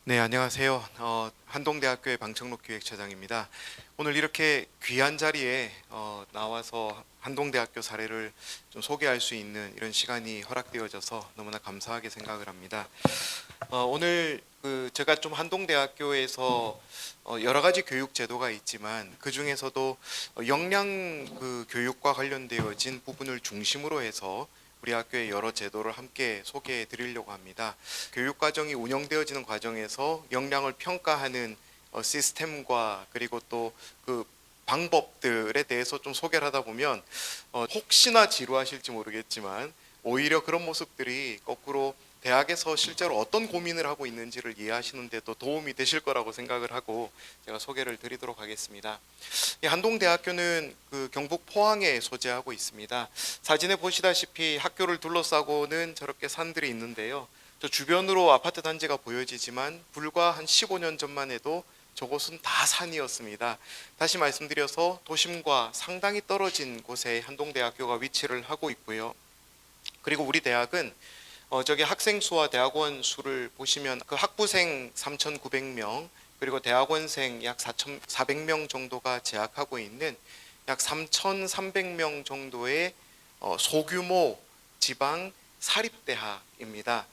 네, 안녕하세요. 한동대학교의 방청록 기획처장입니다. 오늘 이렇게 귀한 자리에 나와서 한동대학교 사례를 좀 소개할 수 있는 이런 시간이 허락되어져서 너무나 감사하게 생각을 합니다. 오늘 제가 좀 한동대학교에서 여러 가지 교육 제도가 있지만 그 중에서도 역량 교육과 관련되어진 부분을 중심으로 해서 우리 학교의 여러 제도를 함께 소개해 드리려고 합니다. 교육 과정이 운영되어지는 과정에서 역량을 평가하는 시스템과 그리고 또 그 방법들에 대해서 좀 소개를 하다 보면 혹시나 지루하실지 모르겠지만 오히려 그런 모습들이 거꾸로 대학에서 실제로 어떤 고민을 하고 있는지를 이해하시는 데도 도움이 되실 거라고 생각을 하고 제가 소개를 드리도록 하겠습니다. 이 한동대학교는 경북 포항에 소재하고 있습니다. 사진에 보시다시피 학교를 둘러싸고는 저렇게 산들이 있는데요. 저 주변으로 아파트 단지가 보여지지만 불과 한 15년 전만 해도 저곳은 다 산이었습니다. 다시 말씀드려서 도심과 상당히 떨어진 곳에 한동대학교가 위치를 하고 있고요. 그리고 우리 대학은 저기 학생 수와 대학원 수를 보시면 그 학부생 3,900명 그리고 대학원생 약 4,400명 정도가 재학하고 있는 약 3,300명 정도의 소규모 지방 사립대학입니다.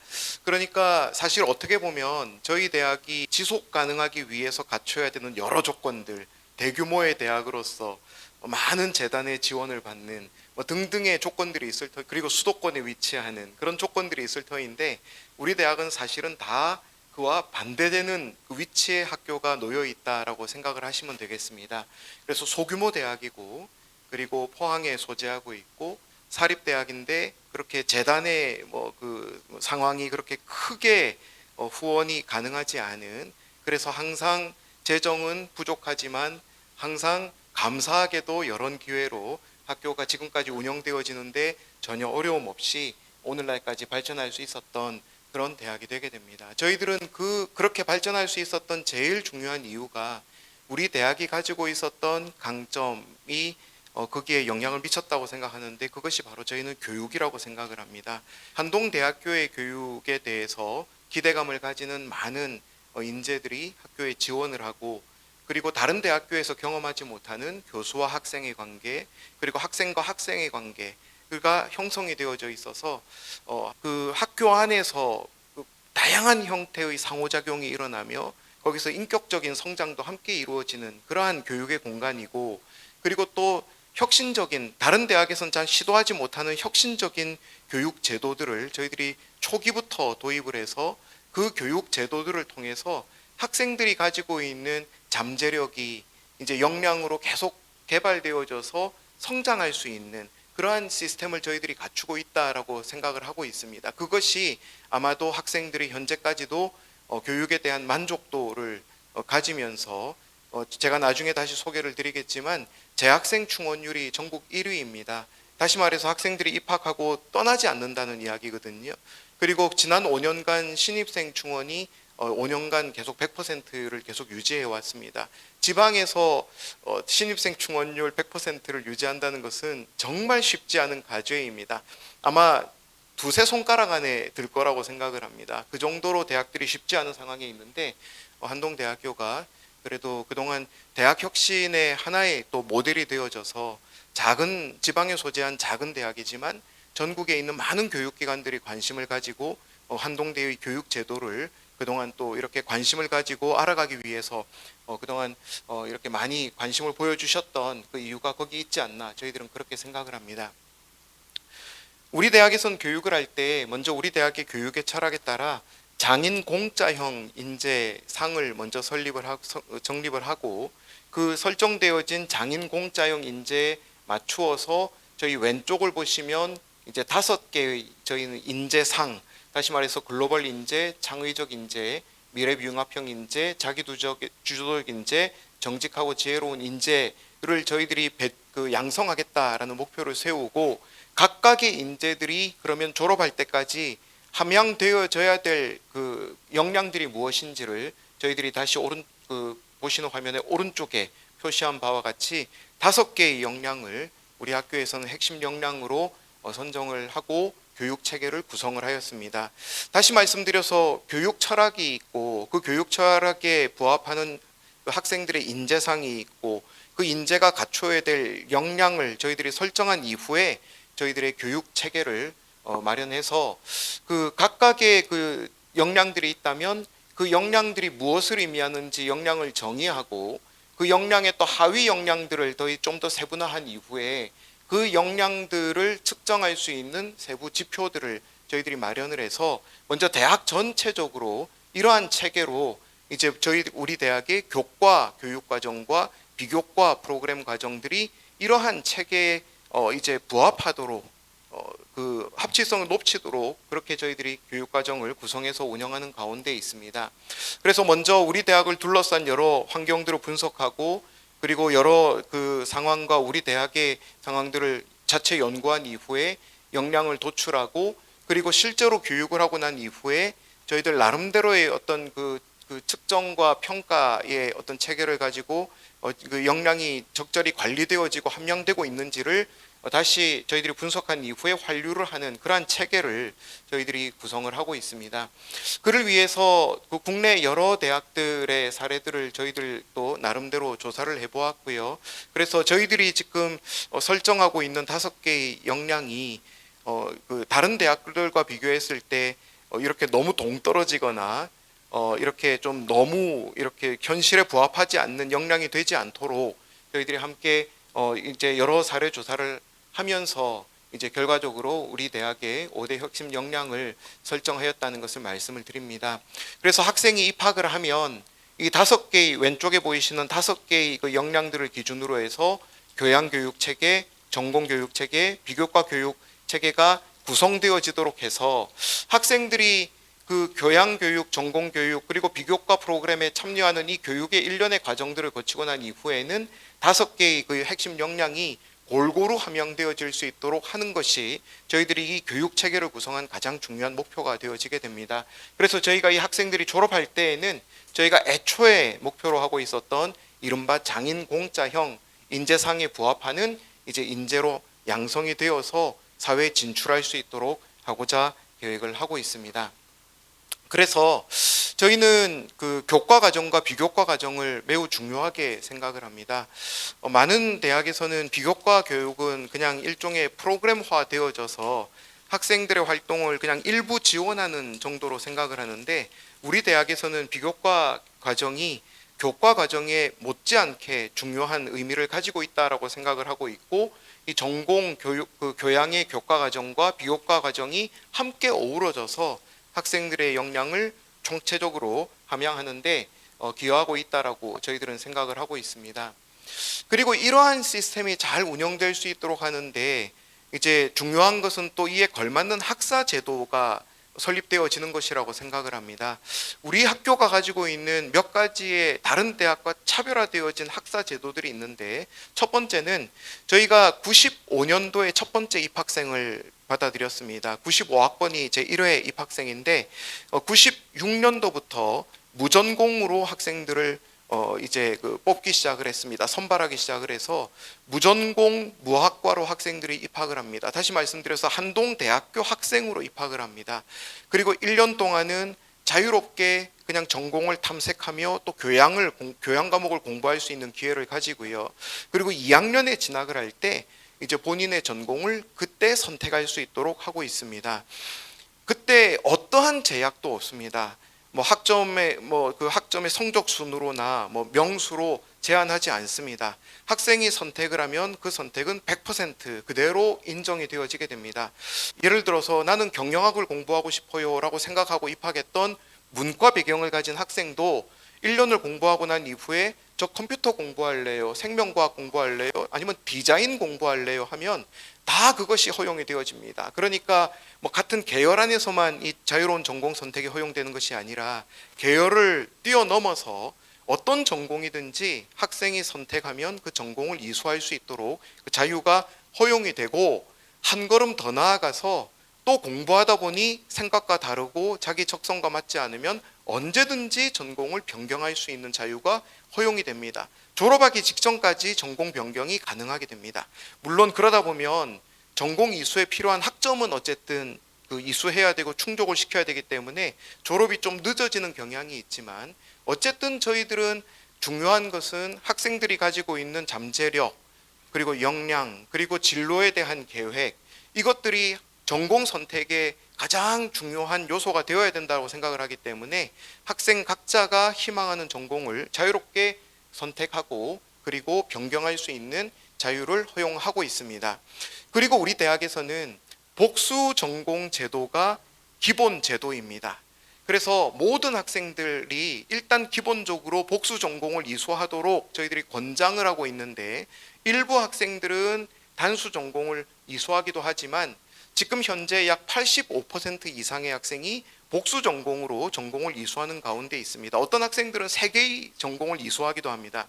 그러니까 사실 어떻게 보면 저희 대학이 지속 가능하기 위해서 갖춰야 되는 여러 조건들, 대규모의 대학으로서 많은 재단의 지원을 받는 등등의 조건들이 있을 터, 그리고 수도권에 위치하는 그런 조건들이 있을 터인데 우리 대학은 사실은 다 그와 반대되는 그 위치에 학교가 놓여 있다라고 생각을 하시면 되겠습니다. 그래서 소규모 대학이고 그리고 포항에 소재하고 있고 사립대학인데 그렇게 재단의 상황이 그렇게 크게 후원이 가능하지 않은, 그래서 항상 재정은 부족하지만 항상 감사하게도 여러 기회로 학교가 지금까지 운영되어지는데 전혀 어려움 없이 오늘날까지 발전할 수 있었던 그런 대학이 되게 됩니다. 저희들은 그렇게 발전할 수 있었던 제일 중요한 이유가 우리 대학이 가지고 있었던 강점이 거기에 영향을 미쳤다고 생각하는데 그것이 바로 저희는 교육이라고 생각을 합니다. 한동대학교의 교육에 대해서 기대감을 가지는 많은 인재들이 학교에 지원을 하고 그리고 다른 대학교에서 경험하지 못하는 교수와 학생의 관계 그리고 학생과 학생의 관계가 형성이 되어져 있어서 그 학교 안에서 그 다양한 형태의 상호작용이 일어나며 거기서 인격적인 성장도 함께 이루어지는 그러한 교육의 공간이고, 그리고 또 혁신적인 다른 대학에서는 잘 시도하지 못하는 혁신적인 교육 제도들을 저희들이 초기부터 도입을 해서 그 교육 제도들을 통해서 학생들이 가지고 있는 잠재력이 이제 역량으로 계속 개발되어져서 성장할 수 있는 그러한 시스템을 저희들이 갖추고 있다라고 생각을 하고 있습니다. 그것이 아마도 학생들이 현재까지도 교육에 대한 만족도를 가지면서 제가 나중에 다시 소개를 드리겠지만 재학생 충원율이 전국 1위입니다. 다시 말해서 학생들이 입학하고 떠나지 않는다는 이야기거든요. 그리고 지난 5년간 신입생 충원이 5년간 계속 100%를 계속 유지해 왔습니다. 지방에서 신입생 충원율 100%를 유지한다는 것은 정말 쉽지 않은 과제입니다. 아마 두세 손가락 안에 들 거라고 생각을 합니다. 그 정도로 대학들이 쉽지 않은 상황에 있는데 한동대학교가 그래도 그동안 대학 혁신의 하나의 또 모델이 되어져서 작은 지방에 소재한 작은 대학이지만 전국에 있는 많은 교육기관들이 관심을 가지고 한동대의 교육 제도를 그동안 또 이렇게 관심을 가지고 알아가기 위해서 그동안 이렇게 많이 관심을 보여주셨던 그 이유가 거기 있지 않나 저희들은 그렇게 생각을 합니다. 우리 대학에선 교육을 할 때 먼저 우리 대학의 교육의 철학에 따라 장인 공짜형 인재상을 먼저 정립을 하고 그 설정되어진 장인 공짜형 인재에 맞추어서 저희 왼쪽을 보시면 이제 5개의 저희는 인재상, 다시 말해서 글로벌 인재, 창의적 인재, 미래융합형 인재, 자기주도적 인재, 정직하고 지혜로운 인재를 저희들이 양성하겠다라는 목표를 세우고 각각의 인재들이 그러면 졸업할 때까지 함양되어져야 될 그 역량들이 무엇인지를 저희들이 다시 보시는 화면의 오른쪽에 표시한 바와 같이 5개의 역량을 우리 학교에서는 핵심 역량으로 선정을 하고 교육 체계를 구성을 하였습니다. 다시 말씀드려서 교육 철학이 있고 그 교육 철학에 부합하는 그 학생들의 인재상이 있고 그 인재가 갖춰야 될 역량을 저희들이 설정한 이후에 저희들의 교육 체계를 마련해서 그 각각의 그 역량들이 있다면 그 역량들이 무엇을 의미하는지 역량을 정의하고 그 역량의 또 하위 역량들을 좀 더 세분화한 이후에 그 역량들을 측정할 수 있는 세부 지표들을 저희들이 마련을 해서 먼저 대학 전체적으로 이러한 체계로 이제 우리 대학의 교과 교육 과정과 비교과 프로그램 과정들이 이러한 체계에 이제 부합하도록 그 합치성을 높이도록 그렇게 저희들이 교육 과정을 구성해서 운영하는 가운데 있습니다. 그래서 먼저 우리 대학을 둘러싼 여러 환경들을 분석하고 그리고 여러 그 상황과 우리 대학의 상황들을 자체 연구한 이후에 역량을 도출하고 그리고 실제로 교육을 하고 난 이후에 저희들 나름대로의 어떤 그 측정과 평가의 어떤 체계를 가지고 그 역량이 적절히 관리되어지고 함량되고 있는지를 다시 저희들이 분석한 이후에 환류를 하는 그러한 체계를 저희들이 구성을 하고 있습니다. 그를 위해서 그 국내 여러 대학들의 사례들을 저희들도 나름대로 조사를 해보았고요. 그래서 저희들이 지금 설정하고 있는 5개의 역량이 그 다른 대학들과 비교했을 때 이렇게 너무 동떨어지거나 이렇게 좀 너무 이렇게 현실에 부합하지 않는 역량이 되지 않도록 저희들이 함께 이제 여러 사례 조사를 하면서 이제 결과적으로 우리 대학의 5대 핵심 역량을 설정하였다는 것을 말씀을 드립니다. 그래서 학생이 입학을 하면 이 5개의 왼쪽에 보이시는 5개의 그 역량들을 기준으로 해서 교양교육 체계, 전공교육 체계, 비교과 교육 체계가 구성되어지도록 해서 학생들이 그 교양교육, 전공교육 그리고 비교과 프로그램에 참여하는 이 교육의 일련의 과정들을 거치고 난 이후에는 5개의 그 핵심 역량이 골고루 함양되어질 수 있도록 하는 것이 저희들이 이 교육 체계를 구성한 가장 중요한 목표가 되어지게 됩니다. 그래서 저희가 이 학생들이 졸업할 때에는 저희가 애초에 목표로 하고 있었던 이른바 장인 공짜형 인재상에 부합하는 이제 인재로 양성이 되어서 사회에 진출할 수 있도록 하고자 계획을 하고 있습니다. 그래서 저희는 그 교과 과정과 비교과 과정을 매우 중요하게 생각을 합니다. 많은 대학에서는 비교과 교육은 그냥 일종의 프로그램화 되어져서 학생들의 활동을 그냥 일부 지원하는 정도로 생각을 하는데 우리 대학에서는 비교과 과정이 교과 과정에 못지않게 중요한 의미를 가지고 있다라고 생각을 하고 있고 이 전공 교육 그 교양의 교과 과정과 비교과 과정이 함께 어우러져서 학생들의 역량을 총체적으로 함양하는데 기여하고 있다라고 저희들은 생각을 하고 있습니다. 그리고 이러한 시스템이 잘 운영될 수 있도록 하는데 이제 중요한 것은 또 이에 걸맞는 학사 제도가 설립되어지는 것이라고 생각을 합니다. 우리 학교가 가지고 있는 몇 가지의 다른 대학과 차별화되어진 학사 제도들이 있는데 첫 번째는 저희가 95년도에 첫 번째 입학생을 받아들였습니다. 95학번이 제 1회 입학생인데 96년도부터 무전공으로 학생들을 이제 뽑기 시작을 했습니다. 선발하기 시작을 해서 무전공 무학과로 학생들이 입학을 합니다. 다시 말씀드려서 한동대학교 학생으로 입학을 합니다. 그리고 1년 동안은 자유롭게 그냥 전공을 탐색하며 또 교양 과목을 공부할 수 있는 기회를 가지고요. 그리고 2학년에 진학을 할 때 이제 본인의 전공을 그때 선택할 수 있도록 하고 있습니다. 그때 어떠한 제약도 없습니다. 학점의 성적 순으로나 명수로 제한하지 않습니다. 학생이 선택을 하면 그 선택은 100% 그대로 인정이 되어지게 됩니다. 예를 들어서 나는 경영학을 공부하고 싶어요라고 생각하고 입학했던 문과 배경을 가진 학생도 1년을 공부하고 난 이후에 저 컴퓨터 공부할래요, 생명과학 공부할래요, 아니면 디자인 공부할래요 하면 다 그것이 허용이 되어집니다. 그러니까 같은 계열 안에서만 이 자유로운 전공 선택이 허용되는 것이 아니라 계열을 뛰어넘어서 어떤 전공이든지 학생이 선택하면 그 전공을 이수할 수 있도록 그 자유가 허용이 되고 한 걸음 더 나아가서 또 공부하다 보니 생각과 다르고 자기 적성과 맞지 않으면 언제든지 전공을 변경할 수 있는 자유가 허용이 됩니다. 졸업하기 직전까지 전공 변경이 가능하게 됩니다. 물론 그러다 보면 전공 이수에 필요한 학점은 어쨌든 그 이수해야 되고 충족을 시켜야 되기 때문에 졸업이 좀 늦어지는 경향이 있지만, 어쨌든 저희들은 중요한 것은 학생들이 가지고 있는 잠재력, 그리고 역량, 그리고 진로에 대한 계획, 이것들이 전공 선택의 가장 중요한 요소가 되어야 된다고 생각을 하기 때문에 학생 각자가 희망하는 전공을 자유롭게 선택하고 그리고 변경할 수 있는 자유를 허용하고 있습니다. 그리고 우리 대학에서는 복수 전공 제도가 기본 제도입니다. 그래서 모든 학생들이 일단 기본적으로 복수 전공을 이수하도록 저희들이 권장을 하고 있는데, 일부 학생들은 단수 전공을 이수하기도 하지만 지금 현재 약 85% 이상의 학생이 복수 전공으로 전공을 이수하는 가운데 있습니다. 어떤 학생들은 3개의 전공을 이수하기도 합니다.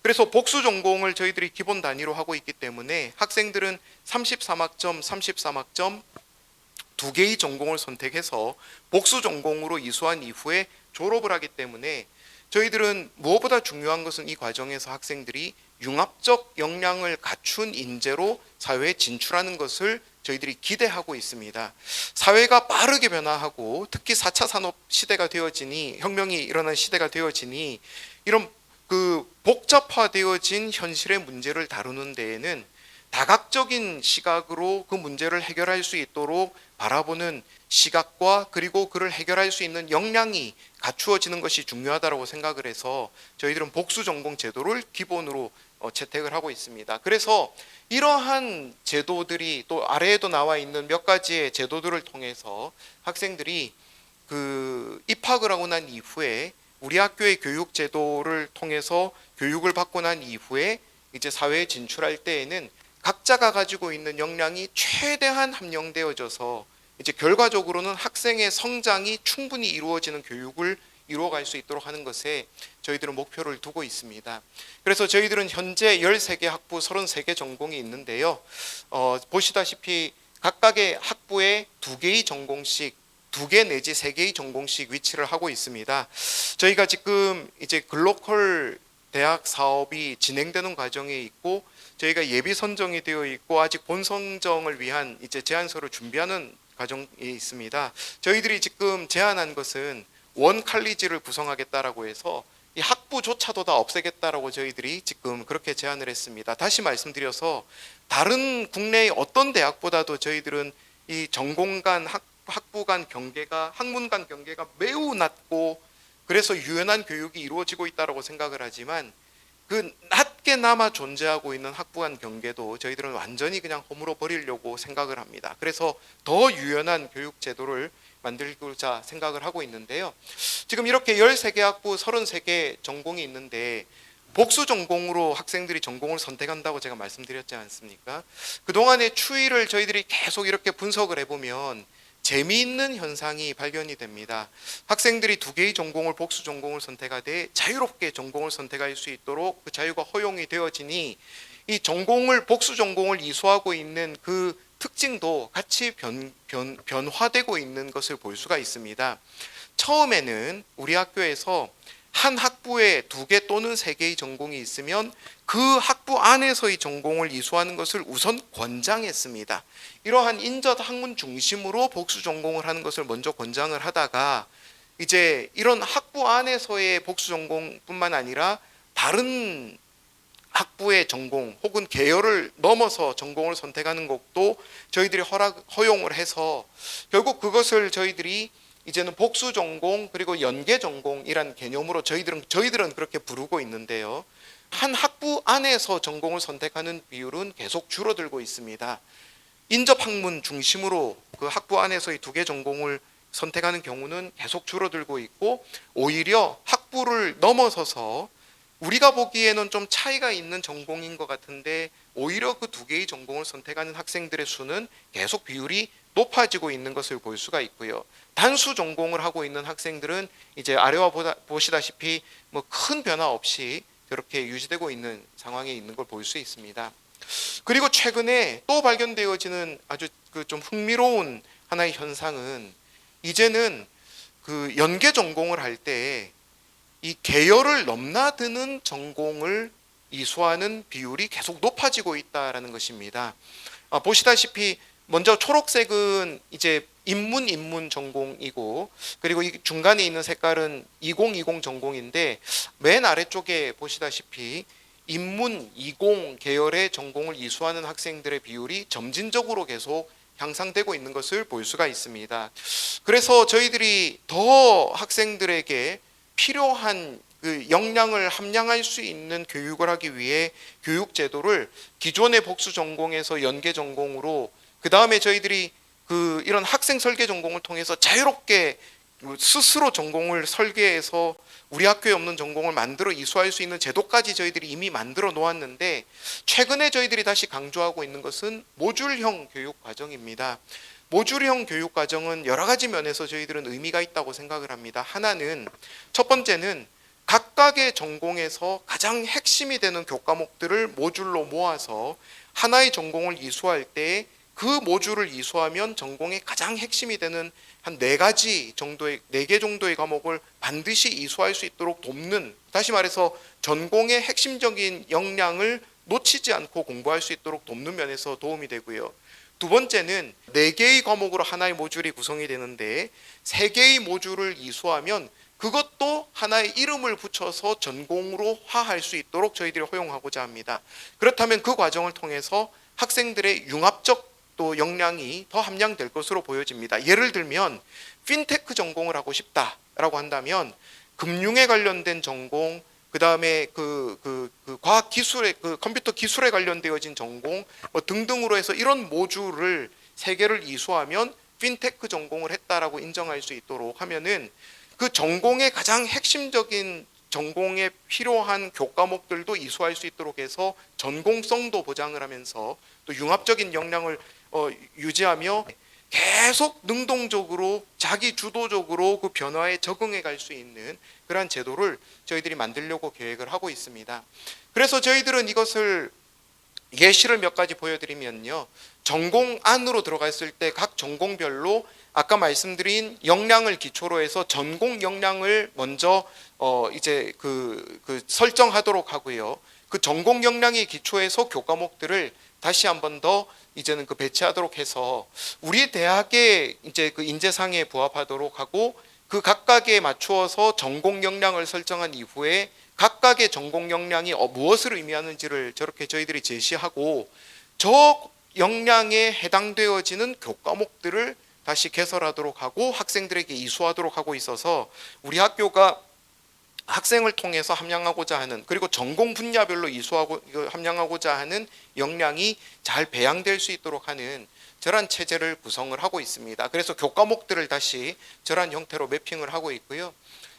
그래서 복수 전공을 저희들이 기본 단위로 하고 있기 때문에 학생들은 33학점 2개의 전공을 선택해서 복수 전공으로 이수한 이후에 졸업을 하기 때문에, 저희들은 무엇보다 중요한 것은 이 과정에서 학생들이 융합적 역량을 갖춘 인재로 사회에 진출하는 것을 저희들이 기대하고 있습니다. 사회가 빠르게 변화하고 특히 4차 산업 시대가 되어지니, 혁명이 일어난 시대가 되어지니, 이런 그 복잡화되어진 현실의 문제를 다루는 데에는 다각적인 시각으로 그 문제를 해결할 수 있도록 바라보는 시각과 그리고 그를 해결할 수 있는 역량이 갖추어지는 것이 중요하다고 생각을 해서 저희들은 복수 전공 제도를 기본으로 채택을 하고 있습니다. 그래서 이러한 제도들이 또 아래에도 나와 있는 몇 가지의 제도들을 통해서 학생들이 그 입학을 하고 난 이후에 우리 학교의 교육 제도를 통해서 교육을 받고 난 이후에 이제 사회에 진출할 때에는 각자가 가지고 있는 역량이 최대한 함량되어져서 이제 결과적으로는 학생의 성장이 충분히 이루어지는 교육을 이루어갈 수 있도록 하는 것에 저희들은 목표를 두고 있습니다. 그래서 저희들은 현재 13개 학부 33개 전공이 있는데요. 보시다시피 각각의 학부에 2개의 전공씩, 2개 내지 3개의 전공씩 위치를 하고 있습니다. 저희가 지금 이제 글로컬 대학 사업이 진행되는 과정에 있고, 저희가 예비 선정이 되어 있고 아직 본 선정을 위한 이제 제안서를 준비하는 과정에 있습니다. 저희들이 지금 제안한 것은 원 칼리지를 구성하겠다라고 해서 이 학부조차도 다 없애겠다라고 저희들이 지금 그렇게 제안을 했습니다. 다시 말씀드려서 다른 국내의 어떤 대학보다도 저희들은 이 전공 간 학부 간 경계가, 학문 간 경계가 매우 낮고 그래서 유연한 교육이 이루어지고 있다고 생각을 하지만, 그 낮게나마 존재하고 있는 학부 간 경계도 저희들은 완전히 그냥 허물어 버리려고 생각을 합니다. 그래서 더 유연한 교육 제도를 만들고자 생각을 하고 있는데요. 지금 이렇게 13개 학부 33개 전공이 있는데 복수 전공으로 학생들이 전공을 선택한다고 제가 말씀드렸지 않습니까? 그동안의 추이를 저희들이 계속 이렇게 분석을 해보면 재미있는 현상이 발견이 됩니다. 학생들이 2개의 전공을, 복수 전공을 선택하되 자유롭게 전공을 선택할 수 있도록 그 자유가 허용이 되어지니 이 전공을, 복수 전공을 이수하고 있는 그 특징도 같이 변화되고 있는 것을 볼 수가 있습니다. 처음에는 우리 학교에서 한 학부에 2개 또는 3개의 전공이 있으면 그 학부 안에서의 전공을 이수하는 것을 우선 권장했습니다. 이러한 인접 학문 중심으로 복수 전공을 하는 것을 먼저 권장을 하다가, 이제 이런 학부 안에서의 복수 전공뿐만 아니라 다른 학부의 전공 혹은 계열을 넘어서 전공을 선택하는 것도 저희들이 허용을 해서 결국 그것을 저희들이 이제는 복수 전공 그리고 연계 전공이란 개념으로 저희들은 그렇게 부르고 있는데요. 한 학부 안에서 전공을 선택하는 비율은 계속 줄어들고 있습니다. 인접 학문 중심으로 그 학부 안에서의 2개 전공을 선택하는 경우는 계속 줄어들고 있고, 오히려 학부를 넘어서서 우리가 보기에는 좀 차이가 있는 전공인 것 같은데 오히려 그 2개의 전공을 선택하는 학생들의 수는 계속 비율이 높아지고 있는 것을 볼 수가 있고요. 단수 전공을 하고 있는 학생들은 이제 아래와 보시다시피 뭐 큰 변화 없이 그렇게 유지되고 있는 상황에 있는 걸 볼 수 있습니다. 그리고 최근에 또 발견되어지는 아주 그 좀 흥미로운 하나의 현상은, 이제는 그 연계 전공을 할 때 이 계열을 넘나드는 전공을 이수하는 비율이 계속 높아지고 있다라는 것입니다. 보시다시피 먼저 초록색은 이제 인문 전공이고, 그리고 이 중간에 있는 색깔은 2020 전공인데, 맨 아래쪽에 보시다시피 인문 20 계열의 전공을 이수하는 학생들의 비율이 점진적으로 계속 향상되고 있는 것을 볼 수가 있습니다. 그래서 저희들이 더 학생들에게 필요한 그 역량을 함양할 수 있는 교육을 하기 위해 교육 제도를 기존의 복수 전공에서 연계 전공으로, 그 다음에 저희들이 이런 학생 설계 전공을 통해서 자유롭게 스스로 전공을 설계해서 우리 학교에 없는 전공을 만들어 이수할 수 있는 제도까지 저희들이 이미 만들어 놓았는데, 최근에 저희들이 다시 강조하고 있는 것은 모듈형 교육 과정입니다. 모듈형 교육 과정은 여러 가지 면에서 저희들은 의미가 있다고 생각을 합니다. 하나는, 첫 번째는 각각의 전공에서 가장 핵심이 되는 교과목들을 모듈로 모아서 하나의 전공을 이수할 때 그 모듈을 이수하면 전공의 가장 핵심이 되는 한 4가지 정도의 4개 정도의 과목을 반드시 이수할 수 있도록 돕는, 다시 말해서 전공의 핵심적인 역량을 놓치지 않고 공부할 수 있도록 돕는 면에서 도움이 되고요. 두 번째는 4개의 과목으로 하나의 모듈이 구성이 되는데 3개의 모듈을 이수하면 그것도 하나의 이름을 붙여서 전공으로 화할 수 있도록 저희들이 허용하고자 합니다. 그렇다면 그 과정을 통해서 학생들의 융합적 또 역량이 더 함양될 것으로 보여집니다. 예를 들면 핀테크 전공을 하고 싶다라고 한다면 금융에 관련된 전공, 그 다음에 과학 기술에, 컴퓨터 기술에 관련되어진 전공 등등으로 해서 이런 모듈을 3개를 이수하면 핀테크 전공을 했다라고 인정할 수 있도록 하면은 그 전공의 가장 핵심적인 전공에 필요한 교과목들도 이수할 수 있도록 해서 전공성도 보장을 하면서 또 융합적인 역량을 유지하며 계속 능동적으로 자기 주도적으로 그 변화에 적응해 갈 수 있는 그러한 제도를 저희들이 만들려고 계획을 하고 있습니다. 그래서 저희들은 이것을 예시를 몇 가지 보여드리면요, 전공 안으로 들어갔을 때 각 전공별로 아까 말씀드린 역량을 기초로 해서 전공 역량을 먼저 이제 설정하도록 하고요. 그 전공 역량이 기초해서 교과목들을 다시 한 번 더 이제는 배치하도록 해서 우리 대학의 이제 인재상에 부합하도록 하고, 그 각각에 맞추어서 전공 역량을 설정한 이후에 각각의 전공 역량이 무엇을 의미하는지를 저렇게 저희들이 제시하고, 저 역량에 해당되어지는 교과목들을 다시 개설하도록 하고 학생들에게 이수하도록 하고 있어서 우리 학교가 학생을 통해서 함양하고자 하는, 그리고 전공 분야별로 이수하고 함양하고자 하는 역량이 잘 배양될 수 있도록 하는 저런 체제를 구성을 하고 있습니다. 그래서 교과목들을 다시 저런 형태로 매핑을 하고 있고요.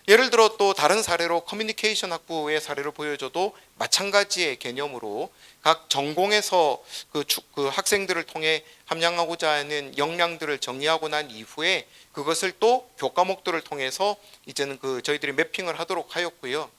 예를 들어 또 다른 사례로 커뮤니케이션 학부의 사례를 보여줘도 마찬가지의 개념으로 각 전공에서 그 학생들을 통해 함양하고자 하는 역량들을 정리하고 난 이후에 그것을 또 교과목들을 통해서 이제는 저희들이 매핑을 하도록 하였고요.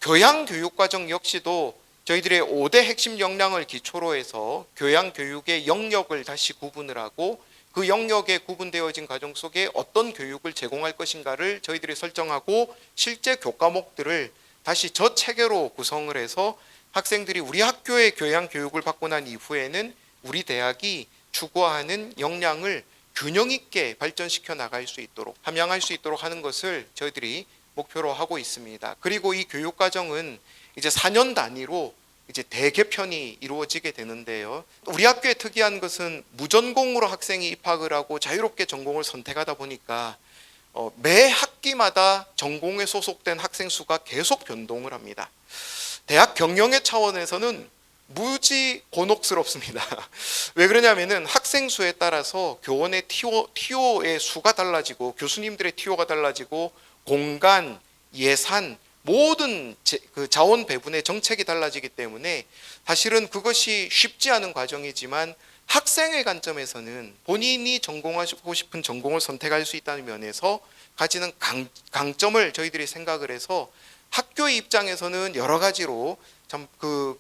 교양 교육 과정 역시도 저희들의 5대 핵심 역량을 기초로 해서 교양 교육의 영역을 다시 구분을 하고, 그 영역에 구분되어진 과정 속에 어떤 교육을 제공할 것인가를 저희들이 설정하고, 실제 교과목들을 다시 저 체계로 구성을 해서 학생들이 우리 학교의 교양 교육을 받고 난 이후에는 우리 대학이 추구하는 역량을 균형 있게 발전시켜 나갈 수 있도록, 함양할 수 있도록 하는 것을 저희들이 목표로 하고 있습니다. 그리고 이 교육 과정은 이제 4년 단위로 이제 대개편이 이루어지게 되는데요. 우리 학교의 특이한 것은 무전공으로 학생이 입학을 하고 자유롭게 전공을 선택하다 보니까 매 학기마다 전공에 소속된 학생 수가 계속 변동을 합니다. 대학 경영의 차원에서는 무지 곤혹스럽습니다. 왜 그러냐면은 학생 수에 따라서 교원의 TO의 수가 달라지고 교수님들의 TO가 달라지고 공간, 예산, 모든 자원 배분의 정책이 달라지기 때문에 사실은 그것이 쉽지 않은 과정이지만, 학생의 관점에서는 본인이 전공하고 싶은 전공을 선택할 수 있다는 면에서 가지는 강점을 저희들이 생각을 해서, 학교의 입장에서는 여러 가지로 참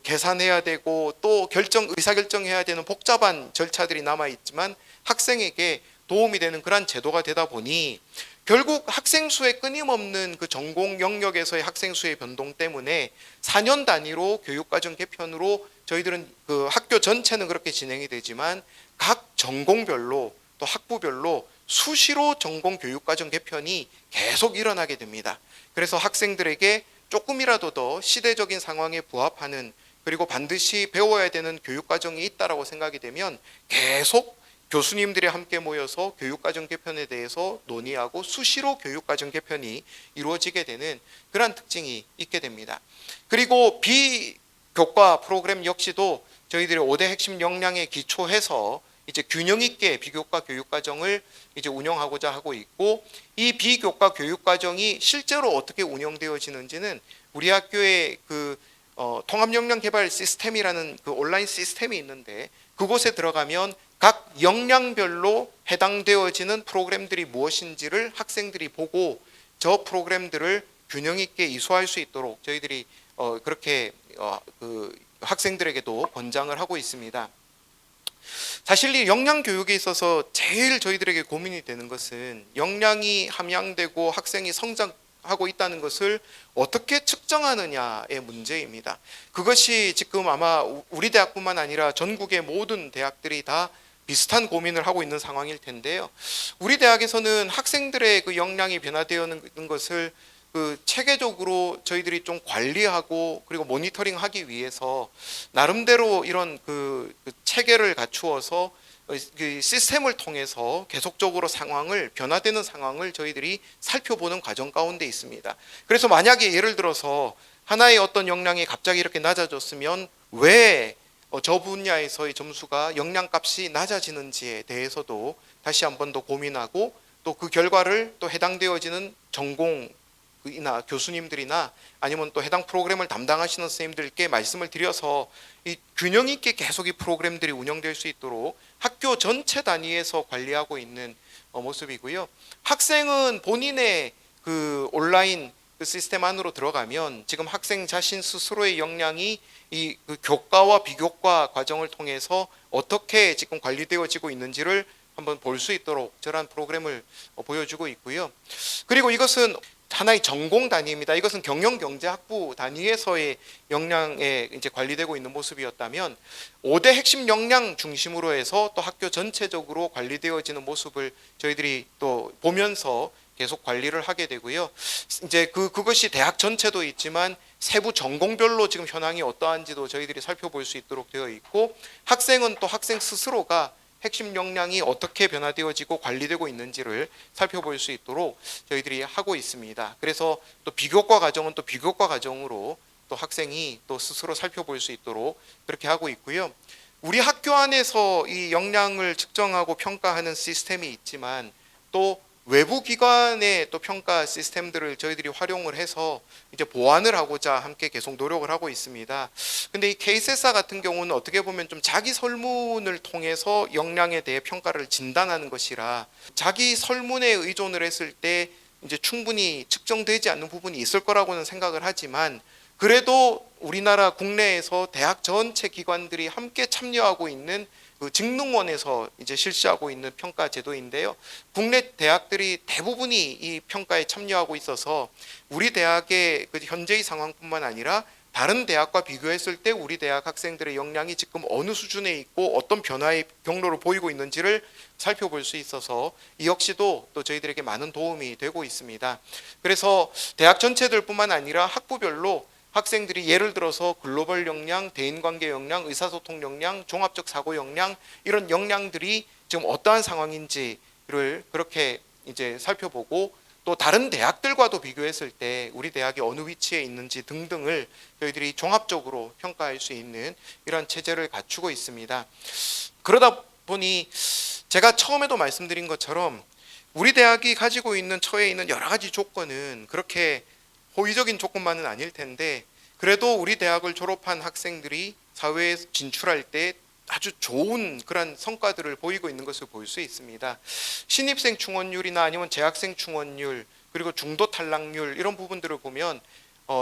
계산해야 되고 또 의사결정해야 되는 복잡한 절차들이 남아 있지만 학생에게 도움이 되는 그런 제도가 되다 보니 결국 학생 수의 끊임없는 전공 영역에서의 학생 수의 변동 때문에 4년 단위로 교육과정 개편으로 저희들은 학교 전체는 그렇게 진행이 되지만 각 전공별로 또 학부별로 수시로 전공 교육과정 개편이 계속 일어나게 됩니다. 그래서 학생들에게 조금이라도 더 시대적인 상황에 부합하는, 그리고 반드시 배워야 되는 교육과정이 있다라고 생각이 되면 계속 교수님들이 함께 모여서 교육과정 개편에 대해서 논의하고 수시로 교육과정 개편이 이루어지게 되는 그런 특징이 있게 됩니다. 그리고 비교과 프로그램 역시도 저희들이 5대 핵심 역량에 기초해서 이제 균형 있게 비교과 교육과정을 이제 운영하고자 하고 있고, 이 비교과 교육과정이 실제로 어떻게 운영되어지는지는 우리 학교의 통합역량 개발 시스템이라는 그 온라인 시스템이 있는데, 그곳에 들어가면 각 역량별로 해당되어지는 프로그램들이 무엇인지를 학생들이 보고 저 프로그램들을 균형 있게 이수할 수 있도록 저희들이 그렇게 학생들에게도 권장을 하고 있습니다. 사실 이 역량 교육에 있어서 제일 저희들에게 고민이 되는 것은 역량이 함양되고 학생이 성장하고 있다는 것을 어떻게 측정하느냐의 문제입니다. 그것이 지금 아마 우리 대학뿐만 아니라 전국의 모든 대학들이 다 비슷한 고민을 하고 있는 상황일 텐데요. 우리 대학에서는 학생들의 그 역량이 변화되는 것을 체계적으로 저희들이 좀 관리하고 그리고 모니터링하기 위해서 나름대로 이런 체계를 갖추어서 그 시스템을 통해서 계속적으로 변화되는 상황을 저희들이 살펴보는 과정 가운데 있습니다. 그래서 만약에 예를 들어서 하나의 어떤 역량이 갑자기 이렇게 낮아졌으면 왜 저 분야에서의 점수가 역량값이 낮아지는지에 대해서도 다시 한 번 더 고민하고, 또 그 결과를 또 해당되어지는 전공이나 교수님들이나 아니면 또 해당 프로그램을 담당하시는 선생님들께 말씀을 드려서 이 균형 있게 계속 이 프로그램들이 운영될 수 있도록 학교 전체 단위에서 관리하고 있는 모습이고요. 학생은 본인의 그 온라인 시스템 안으로 들어가면 지금 학생 자신 스스로의 역량이 이 교과와 비교과 과정을 통해서 어떻게 지금 관리되어지고 있는지를 한번 볼 수 있도록 저런 프로그램을 보여주고 있고요. 그리고 이것은 하나의 전공 단위입니다. 이것은 경영경제학부 단위에서의 역량에 이제 관리되고 있는 모습이었다면 5대 핵심 역량 중심으로 해서 또 학교 전체적으로 관리되어지는 모습을 저희들이 또 보면서 계속 관리를 하게 되고요. 이제 그것이 대학 전체도 있지만 세부 전공별로 지금 현황이 어떠한지도 저희들이 살펴볼 수 있도록 되어 있고, 학생은 또 학생 스스로가 핵심 역량이 어떻게 변화되어지고 관리되고 있는지를 살펴볼 수 있도록 저희들이 하고 있습니다. 그래서 또 비교과 과정은 또 비교과 과정으로 또 학생이 또 스스로 살펴볼 수 있도록 그렇게 하고 있고요. 우리 학교 안에서 이 역량을 측정하고 평가하는 시스템이 있지만 또 외부 기관의 또 평가 시스템들을 저희들이 활용을 해서 이제 보완을 하고자 함께 계속 노력을 하고 있습니다. 근데 이 케이스사 같은 경우는 어떻게 보면 좀 자기 설문을 통해서 역량에 대해 평가를 진단하는 것이라 자기 설문에 의존을 했을 때 이제 충분히 측정되지 않는 부분이 있을 거라고는 생각을 하지만, 그래도 우리나라 국내에서 대학 전체 기관들이 함께 참여하고 있는 그 직능원에서 이제 실시하고 있는 평가 제도인데요. 국내 대학들이 대부분이 이 평가에 참여하고 있어서 우리 대학의 그 현재의 상황뿐만 아니라 다른 대학과 비교했을 때 우리 대학 학생들의 역량이 지금 어느 수준에 있고 어떤 변화의 경로를 보이고 있는지를 살펴볼 수 있어서 이 역시도 또 저희들에게 많은 도움이 되고 있습니다. 그래서 대학 전체들뿐만 아니라 학부별로 학생들이 예를 들어서 글로벌 역량, 대인관계 역량, 의사소통 역량, 종합적 사고 역량, 이런 역량들이 지금 어떠한 상황인지를 그렇게 이제 살펴보고, 또 다른 대학들과도 비교했을 때 우리 대학이 어느 위치에 있는지 등등을 저희들이 종합적으로 평가할 수 있는 이런 체제를 갖추고 있습니다. 그러다 보니 제가 처음에도 말씀드린 것처럼 우리 대학이 가지고 있는 처해 있는 여러 가지 조건은 그렇게 호의적인 조건만은 아닐 텐데, 그래도 우리 대학을 졸업한 학생들이 사회에 진출할 때 아주 좋은 그런 성과들을 보이고 있는 것을 볼 수 있습니다. 신입생 충원율이나 아니면 재학생 충원율, 그리고 중도 탈락률, 이런 부분들을 보면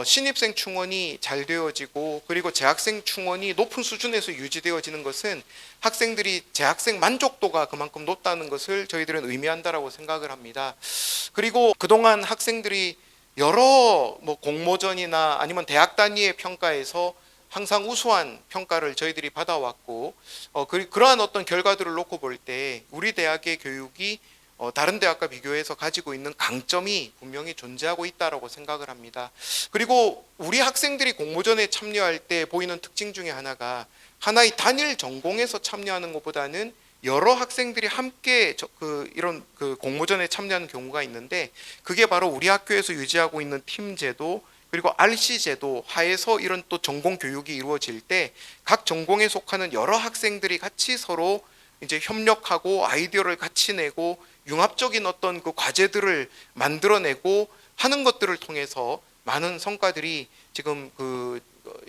신입생 충원이 잘 되어지고 그리고 재학생 충원이 높은 수준에서 유지되어지는 것은 학생들이 재학생 만족도가 그만큼 높다는 것을 저희들은 의미한다라고 생각을 합니다. 그리고 그동안 학생들이 여러 공모전이나 아니면 대학 단위의 평가에서 항상 우수한 평가를 저희들이 받아왔고, 그러한 어떤 결과들을 놓고 볼 때 우리 대학의 교육이 다른 대학과 비교해서 가지고 있는 강점이 분명히 존재하고 있다라고 생각을 합니다. 그리고 우리 학생들이 공모전에 참여할 때 보이는 특징 중에 하나가 하나의 단일 전공에서 참여하는 것보다는 여러 학생들이 함께 이런 공모전에 참여하는 경우가 있는데, 그게 바로 우리 학교에서 유지하고 있는 팀 제도 그리고 RC 제도 하에서 이런 또 전공 교육이 이루어질 때 각 전공에 속하는 여러 학생들이 같이 서로 이제 협력하고 아이디어를 같이 내고 융합적인 어떤 그 과제들을 만들어내고 하는 것들을 통해서 많은 성과들이 지금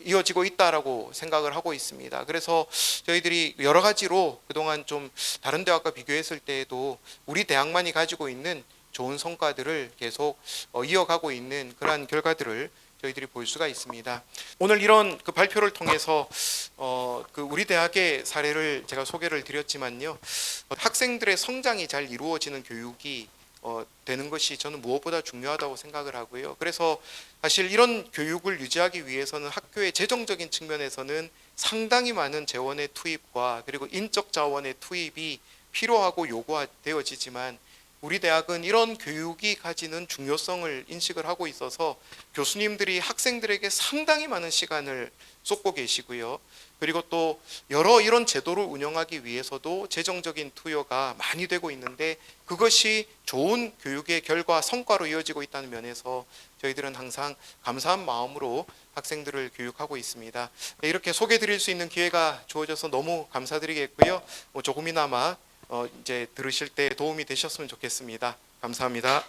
이어지고 있다라고 생각을 하고 있습니다. 그래서 저희들이 여러 가지로 그동안 좀 다른 대학과 비교했을 때에도 우리 대학만이 가지고 있는 좋은 성과들을 계속 이어가고 있는 그러한 결과들을 저희들이 볼 수가 있습니다. 오늘 이런 발표를 통해서 우리 대학의 사례를 제가 소개를 드렸지만요, 학생들의 성장이 잘 이루어지는 교육이 되는 것이 저는 무엇보다 중요하다고 생각을 하고요. 그래서 사실 이런 교육을 유지하기 위해서는 학교의 재정적인 측면에서는 상당히 많은 재원의 투입과 그리고 인적 자원의 투입이 필요하고 요구되어지지만, 우리 대학은 이런 교육이 가지는 중요성을 인식을 하고 있어서 교수님들이 학생들에게 상당히 많은 시간을 쏟고 계시고요. 그리고 또 여러 이런 제도를 운영하기 위해서도 재정적인 투여가 많이 되고 있는데, 그것이 좋은 교육의 결과 성과로 이어지고 있다는 면에서 저희들은 항상 감사한 마음으로 학생들을 교육하고 있습니다. 이렇게 소개해 드릴 수 있는 기회가 주어져서 너무 감사드리겠고요. 조금이나마 이제 들으실 때 도움이 되셨으면 좋겠습니다. 감사합니다.